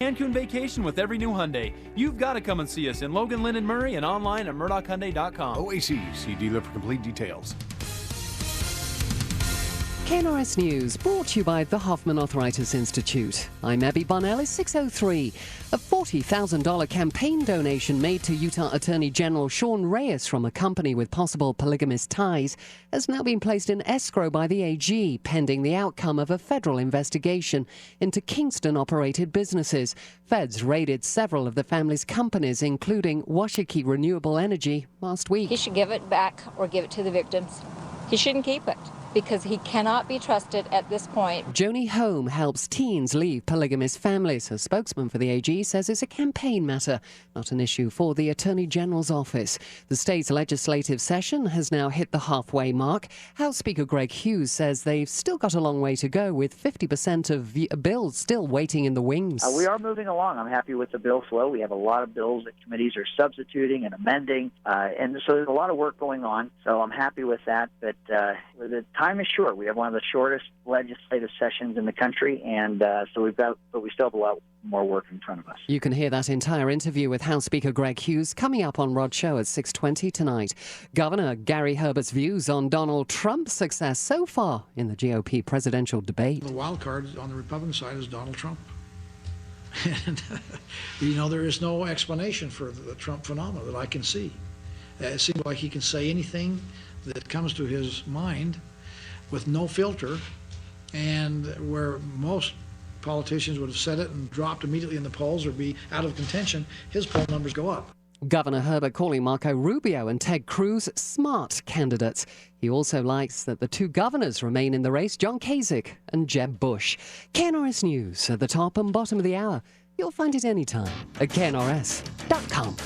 Cancun vacation with every new Hyundai. You've got to come and see us in Logan, Lynn, and Murray and online at murdochhyundai.com. OAC, see dealer for complete details. KNRS News, brought to you by the Hoffman Arthritis Institute. I'm Abby Bonnell. It's 6:03. A $40,000 campaign donation made to Utah Attorney General Sean Reyes from a company with possible polygamist ties has now been placed in escrow by the AG, pending the outcome of a federal investigation into Kingston-operated businesses. Feds raided several of the family's companies, including Washakie Renewable Energy, last week. He should give it back or give it to the victims. He shouldn't keep it, because he cannot be trusted at this point. Joni Home helps teens leave polygamous families. A spokesman for the AG says it's a campaign matter, not an issue for the Attorney General's office. The state's legislative session has now hit the halfway mark. House Speaker Greg Hughes says they've still got a long way to go, with 50% of bills still waiting in the wings. We are moving along. I'm happy with the bill flow. We have a lot of bills that committees are substituting and amending, and so there's a lot of work going on. So I'm happy with that, but the time is short. We have one of the shortest legislative sessions in the country, and but we still have a lot more work in front of us. You can hear that entire interview with House Speaker Greg Hughes coming up on Rod's show at 6:20 tonight. Governor Gary Herbert's views on Donald Trump's success so far in the GOP presidential debate. The wild card on the Republican side is Donald Trump. And, there is no explanation for the Trump phenomenon that I can see. It seems like he can say anything that comes to his mind with no filter, and where most politicians would have said it and dropped immediately in the polls or be out of contention, his poll numbers go up. Governor Herbert calling Marco Rubio and Ted Cruz smart candidates. He also likes that the two governors remain in the race, John Kasich and Jeb Bush. KNRS News at the top and bottom of the hour. You'll find it anytime at knrs.com.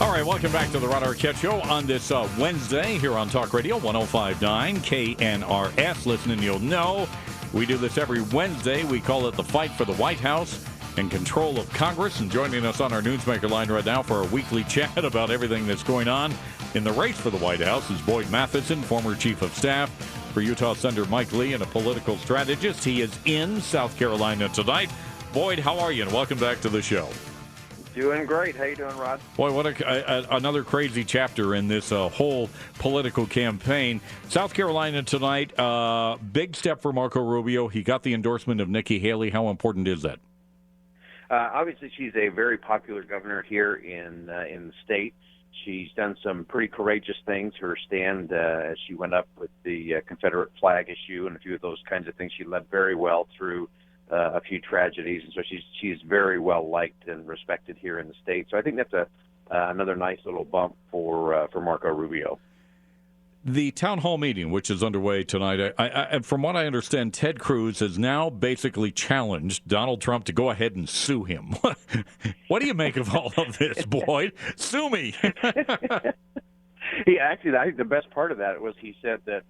All right, welcome back to the Rod Arquette Show on this Wednesday here on Talk Radio 105.9 KNRS. Listening, you'll know we do this every Wednesday. We call it the Fight for the White House and Control of Congress. And joining us on our Newsmaker line right now for a weekly chat about everything that's going on in the race for the White House is Boyd Matheson, former Chief of Staff for Utah Senator Mike Lee and a political strategist. He is in South Carolina tonight. Boyd, how are you? And welcome back to the show. Doing great. How you doing, Rod? Boy, what another crazy chapter in this whole political campaign. South Carolina tonight, big step for Marco Rubio. He got the endorsement of Nikki Haley. How important is that? Obviously, she's a very popular governor here in the state. She's done some pretty courageous things. Her stand as she went up with the Confederate flag issue and a few of those kinds of things, she led very well through a few tragedies, and so she's very well liked and respected here in the state. So I think that's another nice little bump for Marco Rubio. The town hall meeting, which is underway tonight, from what I understand, Ted Cruz has now basically challenged Donald Trump to go ahead and sue him. What do you make of all of this, Boyd? Sue me. Actually, I think the best part of that was he said that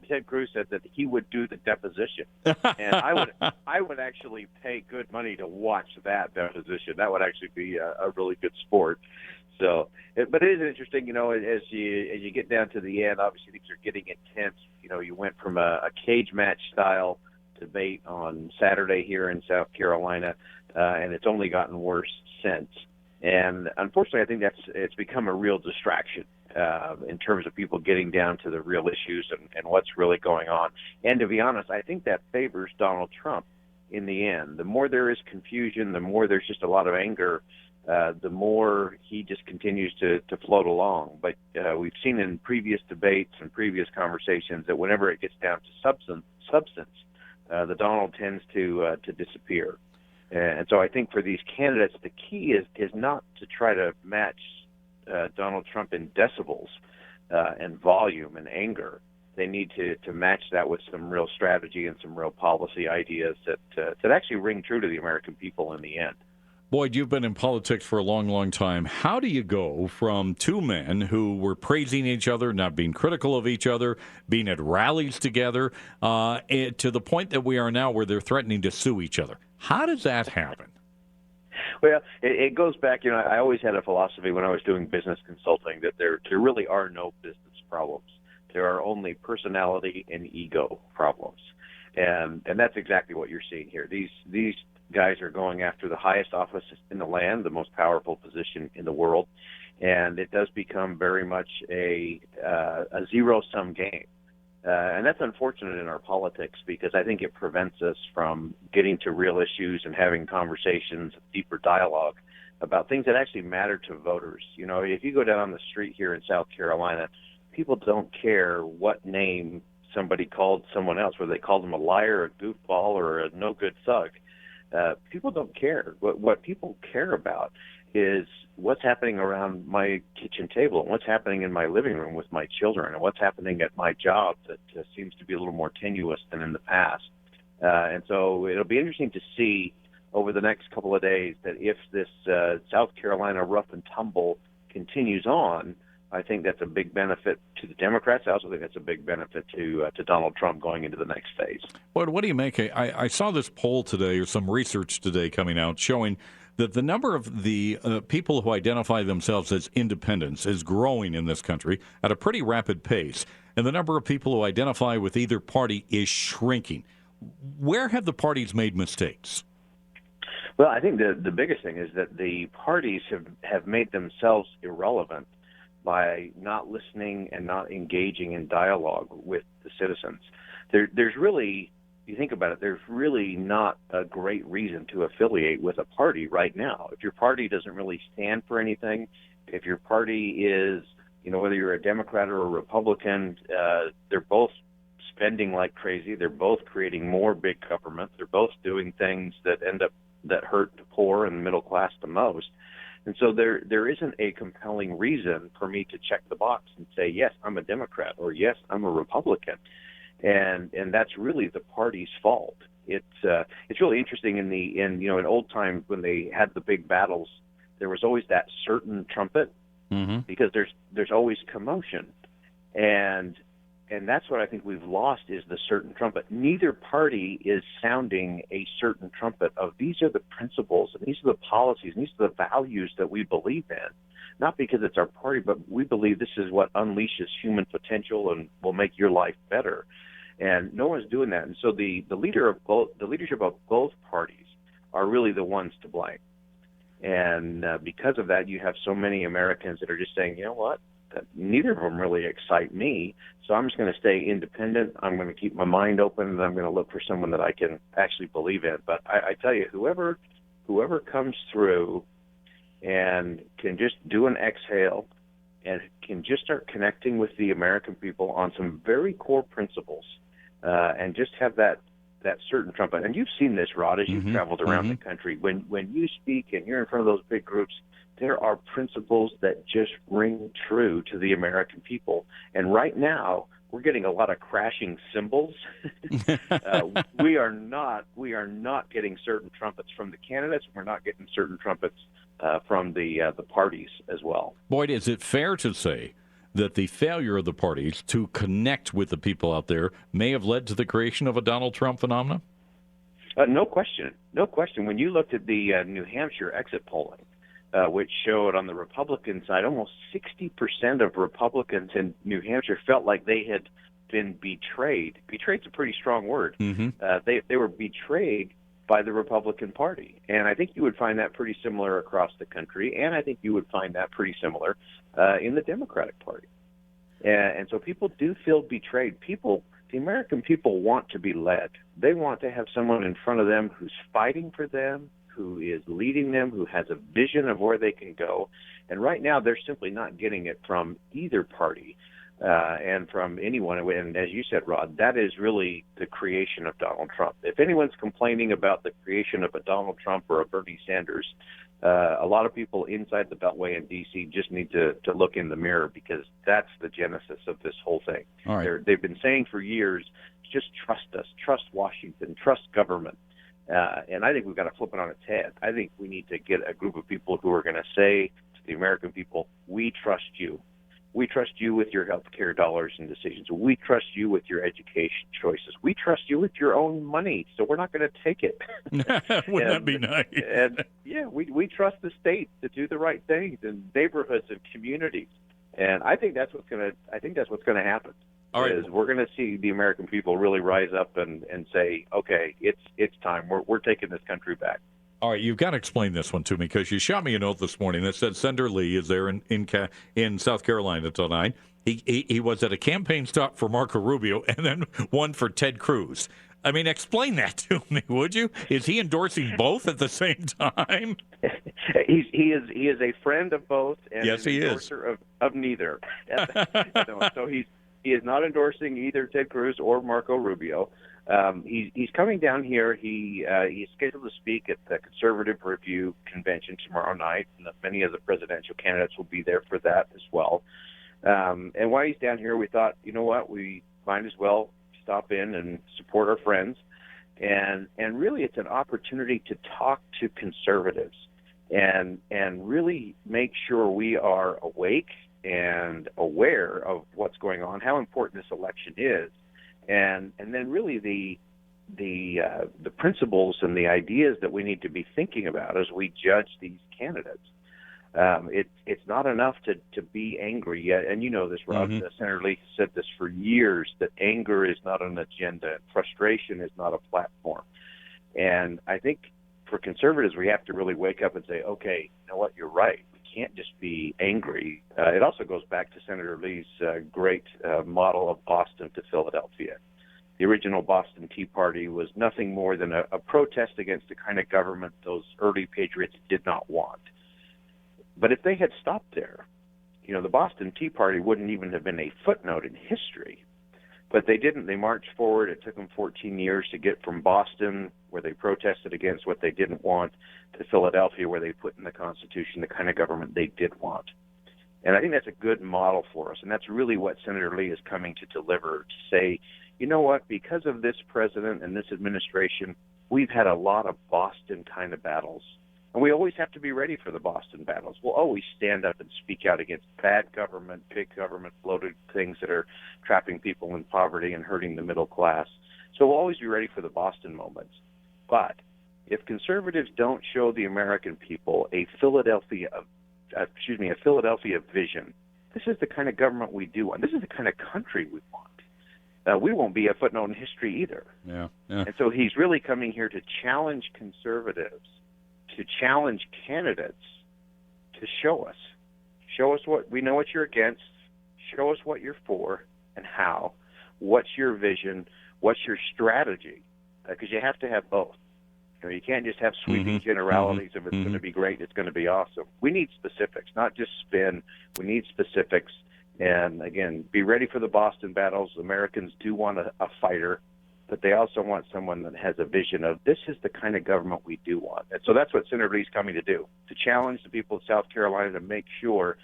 Ted Cruz said that he would do the deposition, and I would actually pay good money to watch that deposition. That would actually be a really good sport. So, but it is interesting, as you get down to the end. Obviously, things are getting intense. You went from a cage match style debate on Saturday here in South Carolina, and it's only gotten worse since. And unfortunately, I think it's become a real distraction in terms of people getting down to the real issues and what's really going on. And to be honest, I think that favors Donald Trump in the end. The more there is confusion, the more there's just a lot of anger, the more he just continues to float along. But we've seen in previous debates and previous conversations that whenever it gets down to substance, the Donald tends to disappear. And so I think for these candidates, the key is not to try to match Donald Trump in decibels and volume and anger. They need to match that with some real strategy and some real policy ideas that actually ring true to the American people in the end. Boyd, you've been in politics for a long, long time. How do you go from two men who were praising each other, not being critical of each other, being at rallies together, to the point that we are now where they're threatening to sue each other? How does that happen? Well, it goes back, I always had a philosophy when I was doing business consulting that there really are no business problems. There are only personality and ego problems. And that's exactly what you're seeing here. These guys are going after the highest office in the land, the most powerful position in the world, and it does become very much a zero-sum game. And that's unfortunate in our politics because I think it prevents us from getting to real issues and having conversations, deeper dialogue about things that actually matter to voters. You know, if you go down the street here in South Carolina, people don't care what name somebody called someone else, whether they called them a liar, a goofball, or a no-good thug. People don't care. What people care about is what's happening around my kitchen table and what's happening in my living room with my children and what's happening at my job that seems to be a little more tenuous than in the past. And so it'll be interesting to see over the next couple of days that if this South Carolina rough and tumble continues on, I think that's a big benefit to the Democrats. I also think that's a big benefit to Donald Trump going into the next phase. What do you make? I saw this poll today, or some research today coming out, showing that the number of the people who identify themselves as independents is growing in this country at a pretty rapid pace, and the number of people who identify with either party is shrinking. Where have the parties made mistakes? Well, I think the biggest thing is that the parties have made themselves irrelevant by not listening and not engaging in dialogue with the citizens. There's really, you think about it, there's really not a great reason to affiliate with a party right now. If your party doesn't really stand for anything, if your party is, you know, whether you're a Democrat or a Republican, they're both spending like crazy. They're both creating more big government. They're both doing things that hurt the poor and the middle class the most. And so there isn't a compelling reason for me to check the box and say, yes, I'm a Democrat, or yes, I'm a Republican. And that's really the party's fault. It's really interesting in old times when they had the big battles, there was always that certain trumpet because there's always commotion. And that's what I think we've lost is the certain trumpet. Neither party is sounding a certain trumpet of these are the principles and these are the policies and these are the values that we believe in. Not because it's our party, but we believe this is what unleashes human potential and will make your life better. And no one's doing that. And so the leadership of both parties are really the ones to blame. And because of that, you have so many Americans that are just saying, you know what? Neither of them really excite me, so I'm just going to stay independent. I'm going to keep my mind open, and I'm going to look for someone that I can actually believe in. But I tell you, whoever comes through and can just do an exhale and can just start connecting with the American people on some very core principles and just have that certain trumpet. And you've seen this, Rod, as you've traveled around the country. When you speak and you're in front of those big groups, there are principles that just ring true to the American people. And right now, we're getting a lot of crashing cymbals. We are not getting certain trumpets from the candidates. We're not getting certain trumpets from the parties as well. Boyd, is it fair to say that the failure of the parties to connect with the people out there may have led to the creation of a Donald Trump phenomenon? No question. No question. When you looked at the New Hampshire exit polling, which showed on the Republican side, almost 60% of Republicans in New Hampshire felt like they had been betrayed. Betrayed's a pretty strong word. They were betrayed by the Republican Party. And I think you would find that pretty similar across the country, and I think you would find that pretty similar in the Democratic Party. And so people do feel betrayed. The American people want to be led. They want to have someone in front of them who's fighting for them, who is leading them, who has a vision of where they can go. And right now, they're simply not getting it from either party and from anyone. And as you said, Rod, that is really the creation of Donald Trump. If anyone's complaining about the creation of a Donald Trump or a Bernie Sanders, a lot of people inside the Beltway in D.C. just need to look in the mirror, because that's the genesis of this whole thing. All right. They've been saying for years, just trust us, trust Washington, trust government. And I think we've got to flip it on its head. I think we need to get a group of people who are going to say to the American people, we trust you. We trust you with your health care dollars and decisions. We trust you with your education choices. We trust you with your own money, so we're not going to take it. Wouldn't that be nice? And yeah, we trust the state to do the right things in neighborhoods and communities. And I think that's what's going to happen. All right. is we're going to see the American people really rise up and say, okay, it's time. We're taking this country back. All right, you've got to explain this one to me because you shot me a note this morning that said Senator Lee is there in South Carolina tonight. He was at a campaign stop for Marco Rubio and then one for Ted Cruz. I mean, explain that to me, would you? Is he endorsing both at the same time? He is a friend of both, and yes, he is endorser of neither. So he is not endorsing either Ted Cruz or Marco Rubio. He's coming down here. He's scheduled to speak at the Conservative Review Convention tomorrow night, and many of the presidential candidates will be there for that as well. And while he's down here, we thought, you know what, we might as well stop in and support our friends. And really, it's an opportunity to talk to conservatives and really make sure we are awake and aware of what's going on, how important this election is, and then really the principles and the ideas that we need to be thinking about as we judge these candidates. It's not enough to be angry yet, and you know this, Rod. Mm-hmm. Senator Lee said this for years, that anger is not an agenda, and frustration is not a platform. And I think for conservatives, we have to really wake up and say, okay, you know what, you're right. We can't just be angry. It also goes back to Senator Lee's great model of Boston to Philadelphia. The original Boston Tea Party was nothing more than a protest against the kind of government those early patriots did not want. But if they had stopped there, you know, the Boston Tea Party wouldn't even have been a footnote in history. But they didn't. They marched forward. It took them 14 years to get from Boston, where they protested against what they didn't want, to Philadelphia, where they put in the Constitution the kind of government they did want. And I think that's a good model for us. And that's really what Senator Lee is coming to deliver, to say, you know what, because of this president and this administration, we've had a lot of Boston kind of battles. And we always have to be ready for the Boston battles. We'll always stand up and speak out against bad government, big government, bloated things that are trapping people in poverty and hurting the middle class. So we'll always be ready for the Boston moments. But if conservatives don't show the American people a Philadelphia vision, this is the kind of government we do want. This is the kind of country we want. We won't be a footnote in history either. Yeah. And so he's really coming here to challenge conservatives, to challenge candidates, to show us what we know, what you're against, show us what you're for and how, what's your vision, what's your strategy, because you have to have both. You know, you can't just have sweeping generalities. If it's going to be great, it's going to be awesome. We need specifics, not just spin. We need specifics. And again, be ready for the Boston battles. Americans do want a fighter, but they also want someone that has a vision of this is the kind of government we do want. And so that's what Senator Lee's coming to do, to challenge the people of South Carolina to make sure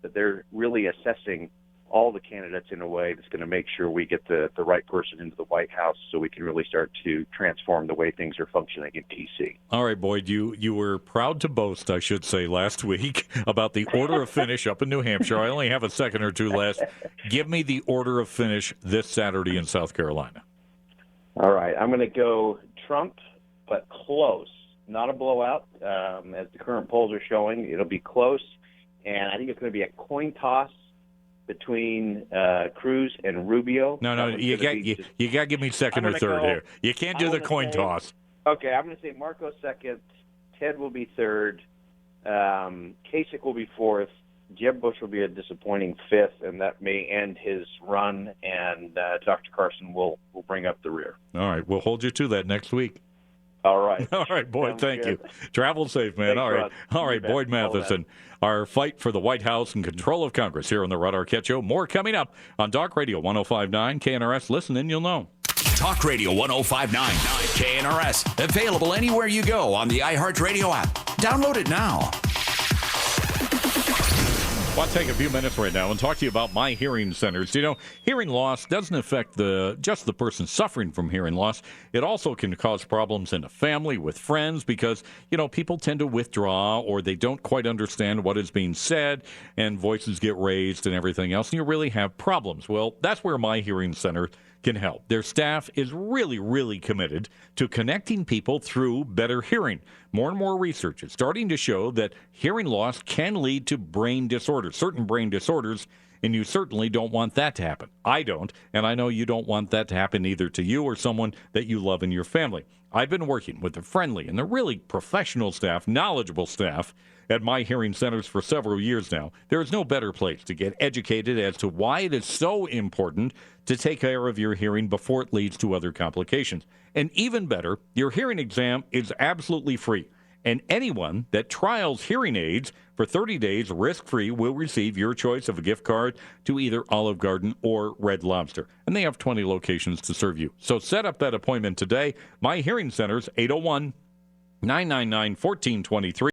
that they're really assessing all the candidates in a way that's going to make sure we get the right person into the White House so we can really start to transform the way things are functioning in D.C. All right, Boyd, you were proud to boast, I should say, last week about the order of finish up in New Hampshire. I only have a second or two left. Give me the order of finish this Saturday in South Carolina. All right, I'm going to go Trump, but close. Not a blowout, as the current polls are showing. It'll be close, and I think it's going to be a coin toss between Cruz and Rubio. No, you got to give me second or third here. You can't do the coin toss. Okay, I'm going to say Marco second, Ted will be third, Kasich will be fourth, Jeb Bush will be a disappointing fifth, and that may end his run, and Dr. Carson will bring up the rear. All right, we'll hold you to that next week. All right. All right, Boyd, thank you. Travel safe, man. Thanks, All right, Boyd Matheson. Our fight for the White House and control of Congress here on the Rod Arquette Show. More coming up on Talk Radio 105.9 KNRS. Listen and you'll know. Talk Radio 105.9 KNRS. Available anywhere you go on the iHeartRadio app. Download it now. I want to take a few minutes right now and talk to you about my hearing centers. You know, hearing loss doesn't affect just the person suffering from hearing loss. It also can cause problems in a family, with friends, because, you know, people tend to withdraw or they don't quite understand what is being said and voices get raised and everything else, and you really have problems. Well, that's where my hearing center can help. Their staff is really, really committed to connecting people through better hearing. More and more research is starting to show that hearing loss can lead to brain disorders, certain brain disorders, and you certainly don't want that to happen. I don't, and I know you don't want that to happen either to you or someone that you love in your family. I've been working with the friendly and the really professional staff, knowledgeable staff at my hearing centers for several years now. There is no better place to get educated as to why it is so important to take care of your hearing before it leads to other complications. And even better, your hearing exam is absolutely free. And anyone that trials hearing aids for 30 days risk-free will receive your choice of a gift card to either Olive Garden or Red Lobster. And they have 20 locations to serve you. So set up that appointment today. My Hearing Centers, 801-999-1423.